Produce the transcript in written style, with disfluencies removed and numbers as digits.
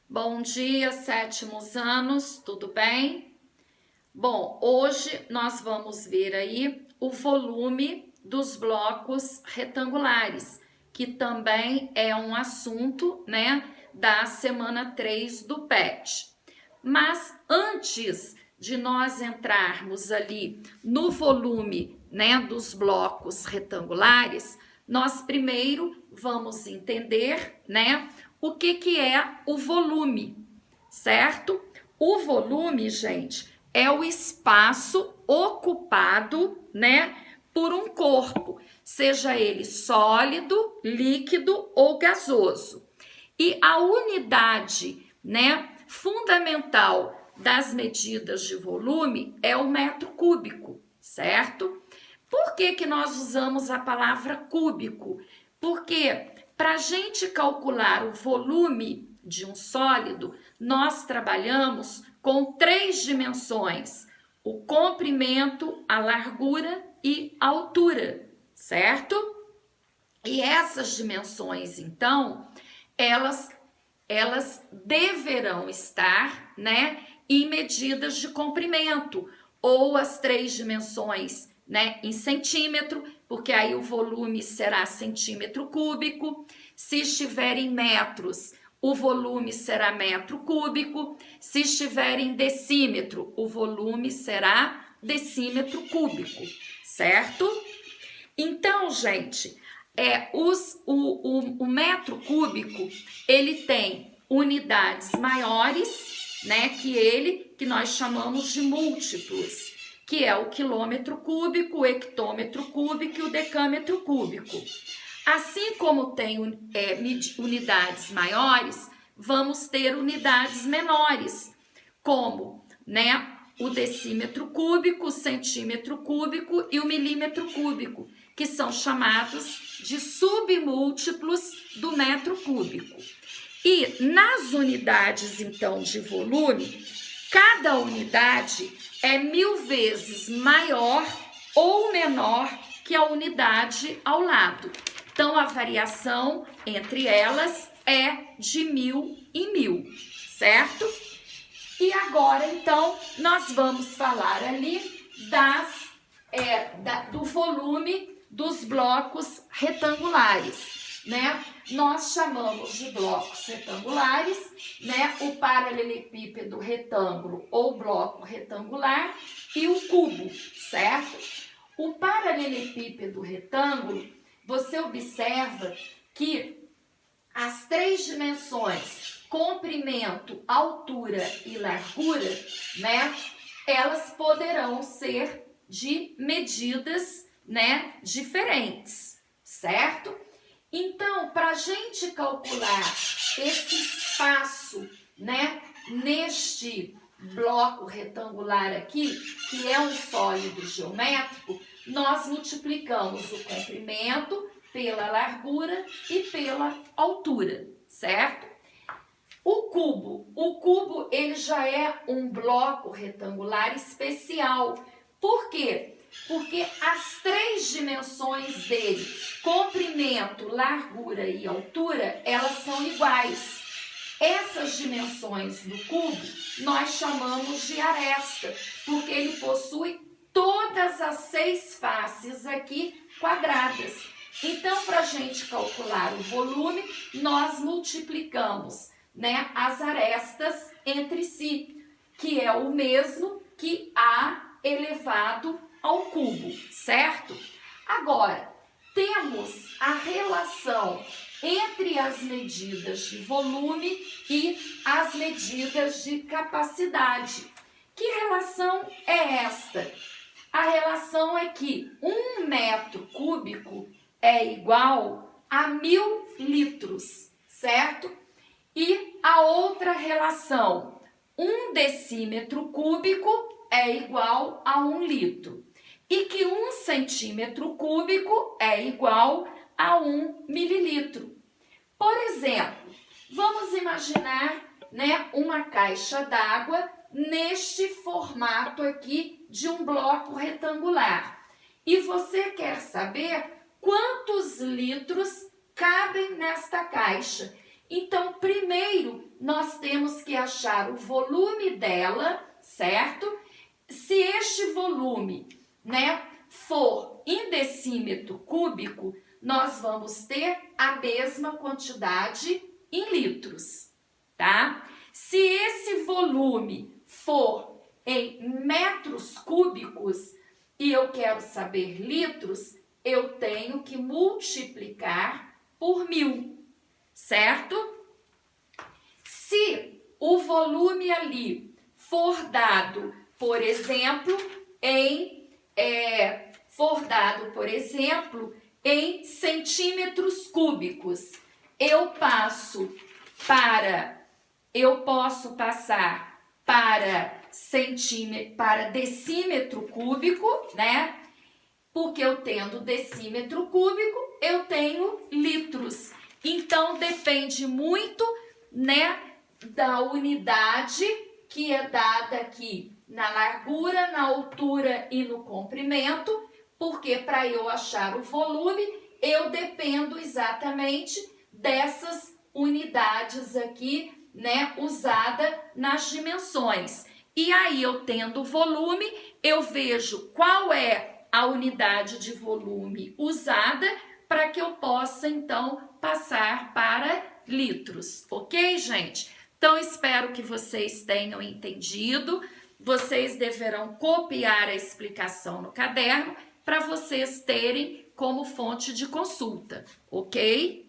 Bom dia, sétimos anos, tudo bem? Bom, hoje nós vamos ver aí o volume dos blocos retangulares, que também é um assunto, né, da semana 3 do PET. Mas antes de nós entrarmos ali no volume, né, dos blocos retangulares, nós primeiro vamos entender, né, o que é o volume, certo? O volume, gente, é o espaço ocupado, né, por um corpo, seja ele sólido, líquido ou gasoso. E a unidade, né, fundamental das medidas de volume é o metro cúbico, certo? Por que nós usamos a palavra cúbico? Porque para a gente calcular o volume de um sólido, nós trabalhamos com 3 dimensões: o comprimento, a largura e a altura, certo? E essas dimensões, então, elas deverão estar, né, em medidas de comprimento, ou as 3 dimensões, né, em centímetro, porque aí o volume será centímetro cúbico. Se estiver em metros, o volume será metro cúbico. Se estiver em decímetro, o volume será decímetro cúbico, certo? Então, gente, o metro cúbico, ele tem unidades maiores, né, que nós chamamos de múltiplos, que é o quilômetro cúbico, o hectômetro cúbico e o decâmetro cúbico. Assim como tem unidades maiores, vamos ter unidades menores, como, né, o decímetro cúbico, o centímetro cúbico e o milímetro cúbico, que são chamados de submúltiplos do metro cúbico. E nas unidades, então, de volume, cada unidade é 1000 vezes maior ou menor que a unidade ao lado. Então, a variação entre elas é de 1000 em 1000, certo? E agora, então, nós vamos falar ali do volume dos blocos retangulares, né? Nós chamamos de blocos retangulares, né, o paralelepípedo retângulo ou bloco retangular e o cubo, certo? O paralelepípedo retângulo, você observa que as 3 dimensões, comprimento, altura e largura, né, elas poderão ser de medidas, né, diferentes, certo? Então, para a gente calcular esse espaço, né, neste bloco retangular aqui, que é um sólido geométrico, nós multiplicamos o comprimento pela largura e pela altura, certo? O cubo ele já é um bloco retangular especial. Por quê? Porque as 3 dimensões dele, comprimento, largura e altura, elas são iguais. Essas dimensões do cubo nós chamamos de aresta, porque ele possui todas as 6 faces aqui quadradas. Então, para a gente calcular o volume, nós multiplicamos, né, as arestas entre si, que é o mesmo que A elevado ao cubo, certo? Agora, temos a relação entre as medidas de volume e as medidas de capacidade. Que relação é esta? A relação é que 1 metro cúbico é igual a 1000 litros, certo? E a outra relação, 1 decímetro cúbico é igual a 1 litro. E que 1 centímetro cúbico é igual a 1 mililitro. Por exemplo, vamos imaginar, né, uma caixa d'água neste formato aqui de um bloco retangular. E você quer saber quantos litros cabem nesta caixa. Então, primeiro, nós temos que achar o volume dela, certo? Se este volume, né, for em decímetro cúbico, nós vamos ter a mesma quantidade em litros, tá? Se esse volume for em metros cúbicos e eu quero saber litros, eu tenho que multiplicar por 1000, certo? Se o volume ali for dado, por exemplo, em centímetros cúbicos, eu posso passar para decímetro cúbico, né? Porque eu tendo decímetro cúbico, eu tenho litros. Então, depende muito, né, da unidade que é dada aqui na largura, na altura e no comprimento, porque para eu achar o volume, eu dependo exatamente dessas unidades aqui, né, usada nas dimensões. E aí, eu tendo o volume, eu vejo qual é a unidade de volume usada para que eu possa, então, passar para litros. Ok, gente? Então, espero que vocês tenham entendido. Vocês deverão copiar a explicação no caderno para vocês terem como fonte de consulta, ok?